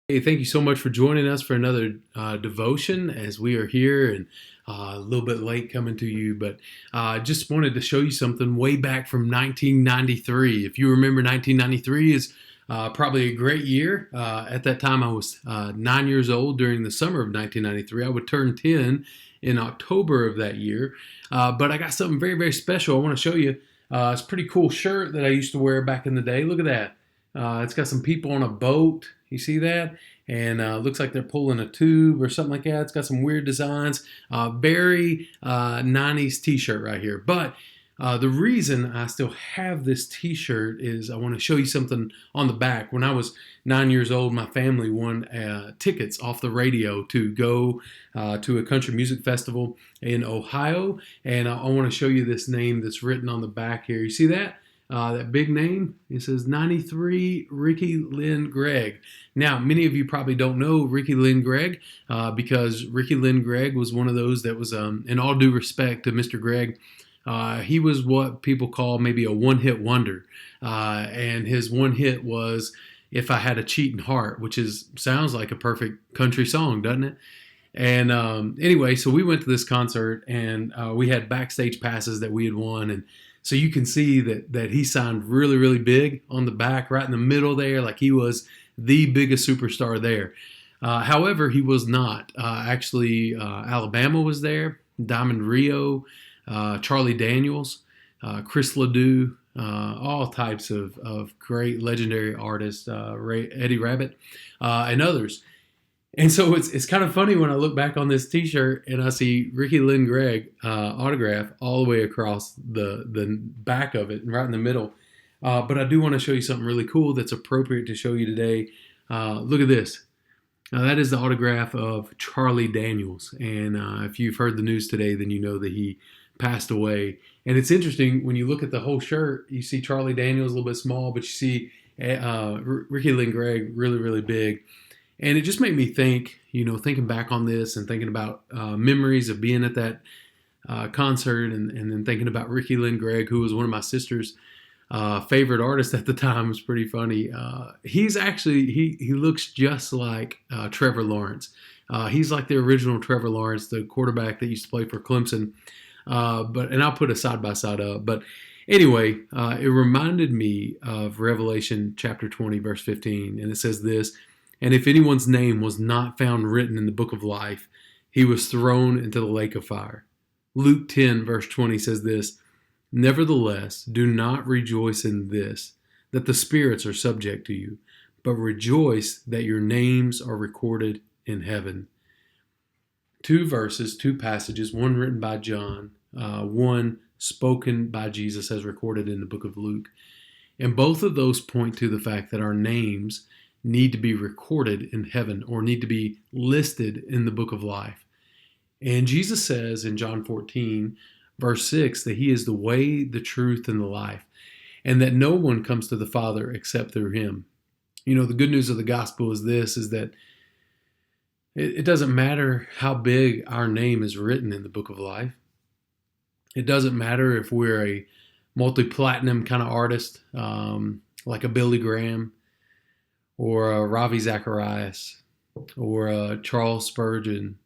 Hey, thank you so much for joining us for another devotion as we are here and a little bit late coming to you, but I just wanted to show you something way back from 1993. If you remember, 1993 is probably a great year. At that time, I was 9 years old during the summer of 1993. I would turn 10 in October of that year, but I got something very, very special I want to show you. It's a pretty cool shirt that I used to wear back in the day. Look at that. It's got some people on a boat. You see that? And looks like they're pulling a tube or something like that. It's got some weird designs. Very 90s t-shirt right here. But the reason I still have this t-shirt is I want to show you something on the back. When I was 9 years old, my family won tickets off the radio to go to a country music festival in Ohio. And I want to show you this name that's written on the back here. You see that? That big name, it says 93 Ricky Lynn Gregg. Now, many of you probably don't know Ricky Lynn Gregg because Ricky Lynn Gregg was one of those that was, in all due respect to Mr. Gregg, he was what people call maybe a one-hit wonder. And his one hit was If I Had a Cheating Heart, which sounds like a perfect country song, doesn't it? And anyway, so we went to this concert and we had backstage passes that we had won. And so you can see that he signed really, really big on the back, right in the middle there, like he was the biggest superstar there. However, he was not. Alabama was there, Diamond Rio, Charlie Daniels, Chris Ledoux, all types of great legendary artists, Eddie Rabbitt, and others. And so it's kind of funny when I look back on this T-shirt and I see Ricky Lynn Gregg autograph all the way across the back of it and right in the middle. But I do want to show you something really cool that's appropriate to show you today. Look at this. Now that is the autograph of Charlie Daniels. And if you've heard the news today, then you know that he passed away. And it's interesting when you look at the whole shirt, you see Charlie Daniels a little bit small, but you see Ricky Lynn Gregg really, really big. And it just made me think, thinking back on this and thinking about memories of being at that concert and then thinking about Ricky Lynn Gregg, who was one of my sister's favorite artists at the time. It was pretty funny. He looks just like Trevor Lawrence. He's like the original Trevor Lawrence, the quarterback that used to play for Clemson. And I'll put a side by side up. But anyway, it reminded me of Revelation chapter 20, verse 15. And it says this: "And if anyone's name was not found written in the book of life, he was thrown into the lake of fire." Luke 10, verse 20 says this: "Nevertheless, do not rejoice in this, that the spirits are subject to you, but rejoice that your names are recorded in heaven." Two passages, one written by John, one spoken by Jesus as recorded in the book of Luke. And both of those point to the fact that our names need to be recorded in heaven or need to be listed in the book of life. And Jesus says in John 14, verse 6, that he is the way, the truth, and the life, and that no one comes to the Father except through him. The good news of the gospel is that it doesn't matter how big our name is written in the book of life. It doesn't matter if we're a multi-platinum kind of artist, like a Billy Graham, or a Ravi Zacharias, or a Charles Spurgeon,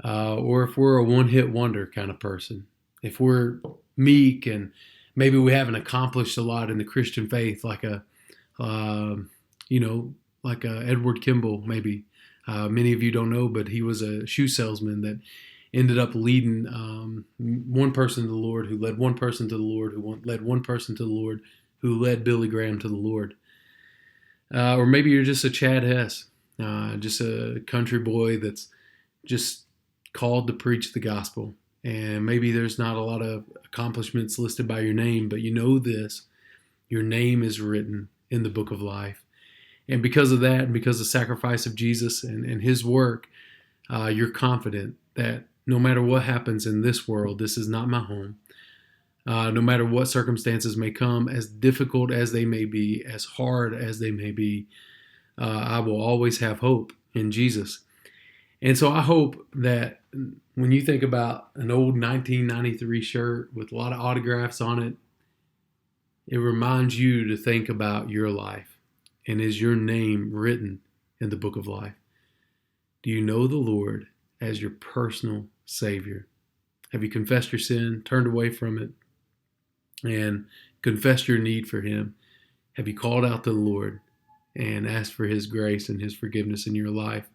or if we're a one-hit wonder kind of person. If we're meek and maybe we haven't accomplished a lot in the Christian faith, like a Edward Kimball, maybe. Many of you don't know, but he was a shoe salesman that ended up leading one person to the Lord, who led one person to the Lord, who led one person to the Lord, who led Billy Graham to the Lord. Or maybe you're just a Chad Hess, just a country boy that's just called to preach the gospel. And maybe there's not a lot of accomplishments listed by your name, but you know this: your name is written in the book of life. And because of that, and because of the sacrifice of Jesus and his work, you're confident that no matter what happens in this world, this is not my home. No matter what circumstances may come, as difficult as they may be, as hard as they may be, I will always have hope in Jesus. And so I hope that when you think about an old 1993 shirt with a lot of autographs on it, it reminds you to think about your life. And is your name written in the book of life? Do you know the Lord as your personal Savior? Have you confessed your sin, turned away from it, and confessed your need for Him? Have you called out to the Lord and asked for His grace and His forgiveness in your life?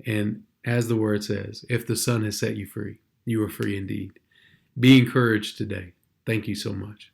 And as the Word says, if the Son has set you free, you are free indeed. Be encouraged today. Thank you so much.